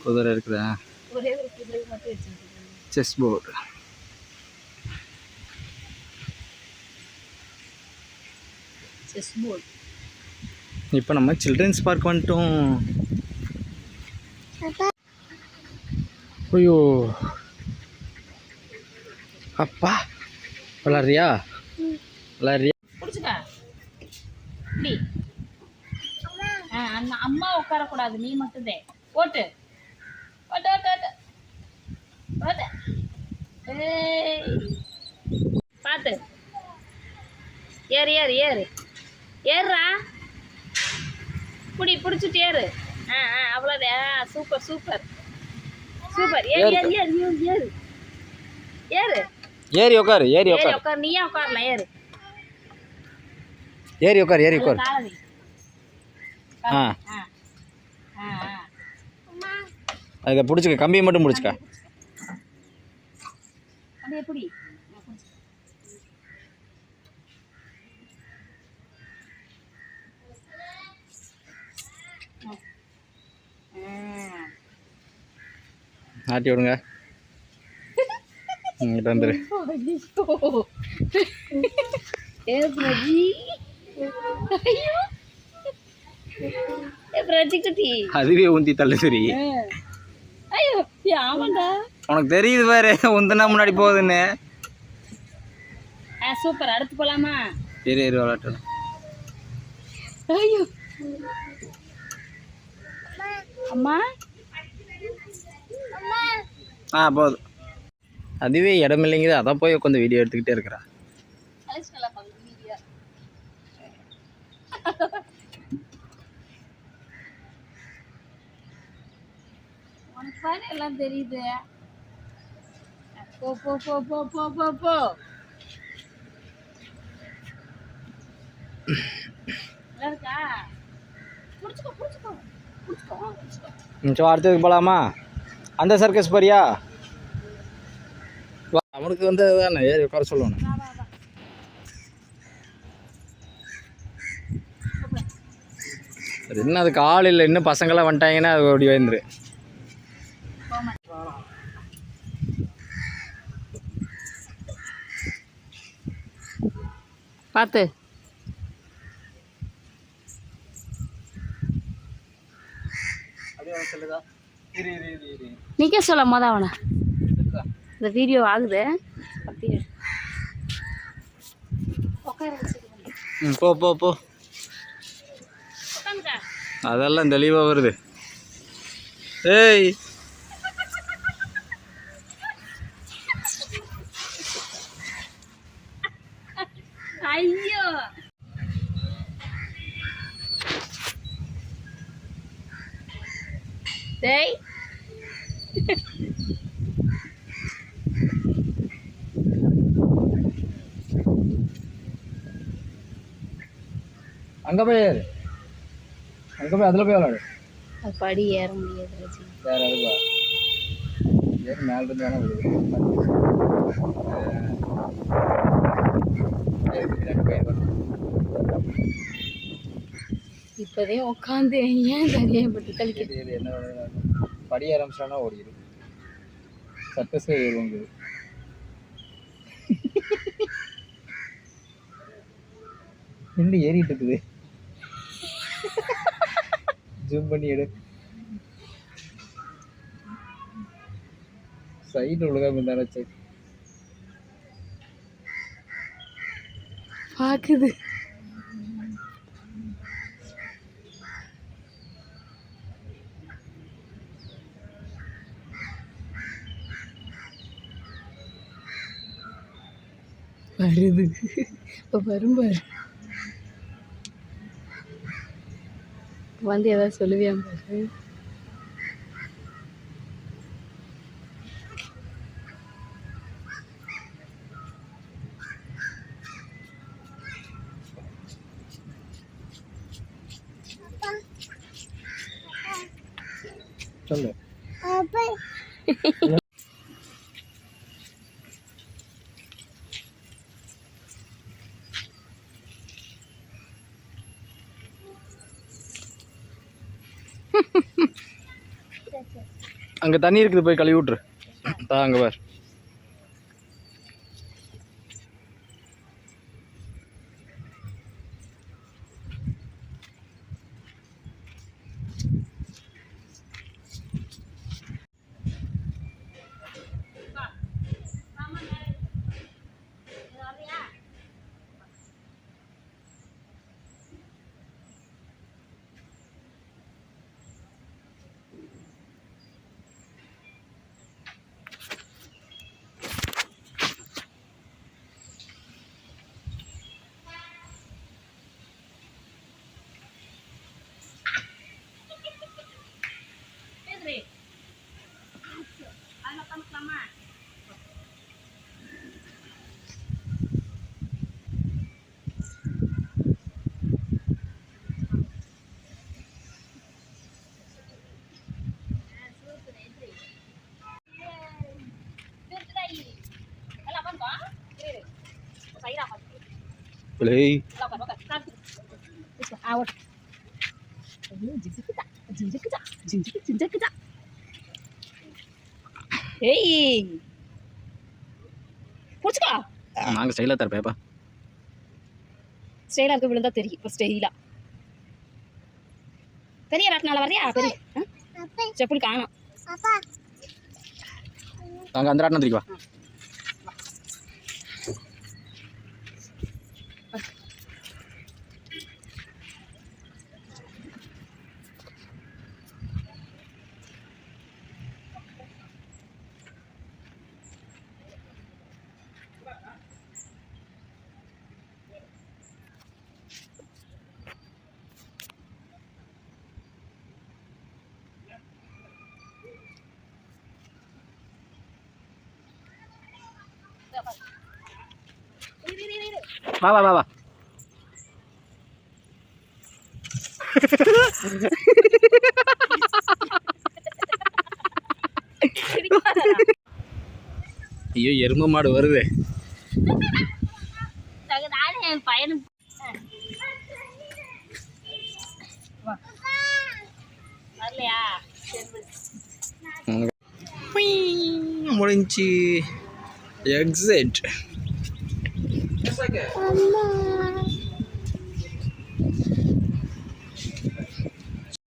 குதிரை இருக்குதா? ஒரே ஒரு குதிரை மட்டும் வச்சிருக்கேன். Chess board. Chess board. இப்போ நம்ம சில்ட்ரன்ஸ் பார்க் வந்துட்டோம். ஐயோ அப்பா, விளாட்றியா? விளாட்றியா? பிடிச்சிக்கா இப்படி. அந்த அம்மா உட்காரக்கூடாது, நீ மட்டும்தே. ஓட்டு ஓட்டு ஓட்டு ஓட்டு ஓட்டு. பார்த்து ஏறு ஏறு ஏறு ஏறுறா. பிடிச்சிட்டு ஏறு. அவ்வளோதான். Super super super. ஏறு ஏறு ஏறு ஏறு ஏறு ஏறு. ஏறி உட்காரு. ஏறி உட்காரு. உட்காரு. நீயே உட்காரலாம். ஏறு. ஏறி உட்காரு. ஏறி உட்காரு. அதை பிடிச்சிக்க. கம்பியை மட்டும் பிடிச்சிக்க. அது எப்படி? ஆட்டி விடுங்க. இங்கிட்ட வந்துரு. அதுவே உந்தி தள்ளு. சரி. ஐயோ ஆமாண்டா. உனக்கு தெரியுது பாரு, உந்தனா முன்னாடி போகுதுன்னு. சூப்பர். அடுத்து போலாமா? சரி விளாட்டு. ஐயோ அம்மா. போதும். அதுவே இடம் இல்லைங்குது, அதான் போய் உட்காந்து வீடியோ எடுத்துக்கிட்டே இருக்கிறா. உனக்கு எல்லாம் தெரியுது. போ போ போ போ போ போ போ. இருக்கா? புடிச்சுக்கோ புடிச்சுக்கோ புடிச்சுக்கோ புடிச்சுக்கோ. அடுத்ததுக்கு போகலாமா? அந்த சர்க்கஸ் போறியா? அவனுக்கு வந்து தானே ஏறி உட்கார சொல்லணும். அது என்ன, அதுக்கு ஆள் இல்லை. இன்னும் பசங்களாம் வந்துட்டாங்கன்னா அது ஓடி வந்துரு. பார்த்து. நீக்கே சொல்ல மொதல் அவனை. இந்த வீடியோ ஆகுது. போ போ போ. அதெல்லாம் தெளிவாக வருது. ஏய் ஐயோ டேய். அங்கே போய் ஏறு. அங்கே போய் அதில் போய் விளாடு. படி ஏற முடியாது. வேற எதுப்பா? ஏறி மேலே இருந்து வேணா விழுது. இப்போதே உட்காந்து ஏன் தனியப்பட்டு கழிக்கிறது? என்ன படி ஆரம்பிச்சானா ஓடிடு. சர்க்கஸ் ஏறுவாங்க. இன்னும் ஏறிட்டு இருக்குது. ஜூம் பண்ணி எடு. சைடு ஒழுங்காம இருந்தாலும் சரி. பாக்குது. வருது. இப்போ வரும் பாரு. வந்து ஏதாவது சொல்லுவியா பாரு. சொல்லு. அங்கே தண்ணி இருக்குது, போய் கழுவி விட்ரு. அங்கே பார். Play. ஏய் புடிச்சுக்கா. நாங்கள் ஸ்டைலாக தரப்பேப்பா. ஸ்டைலாக இருக்க விழுந்தா தெரியும். இப்போ ஸ்டைலா பெரிய ராட்டினால வரையா? பெரிய செப்புள் காணும். நாங்கள் அந்த ராட்டினம் தெரியுவா. வா வா வா வா. ஐயோ, எருமை மாடு வருது. என் பையனு வரலையா? முடிஞ்சு எக்ஸிட்.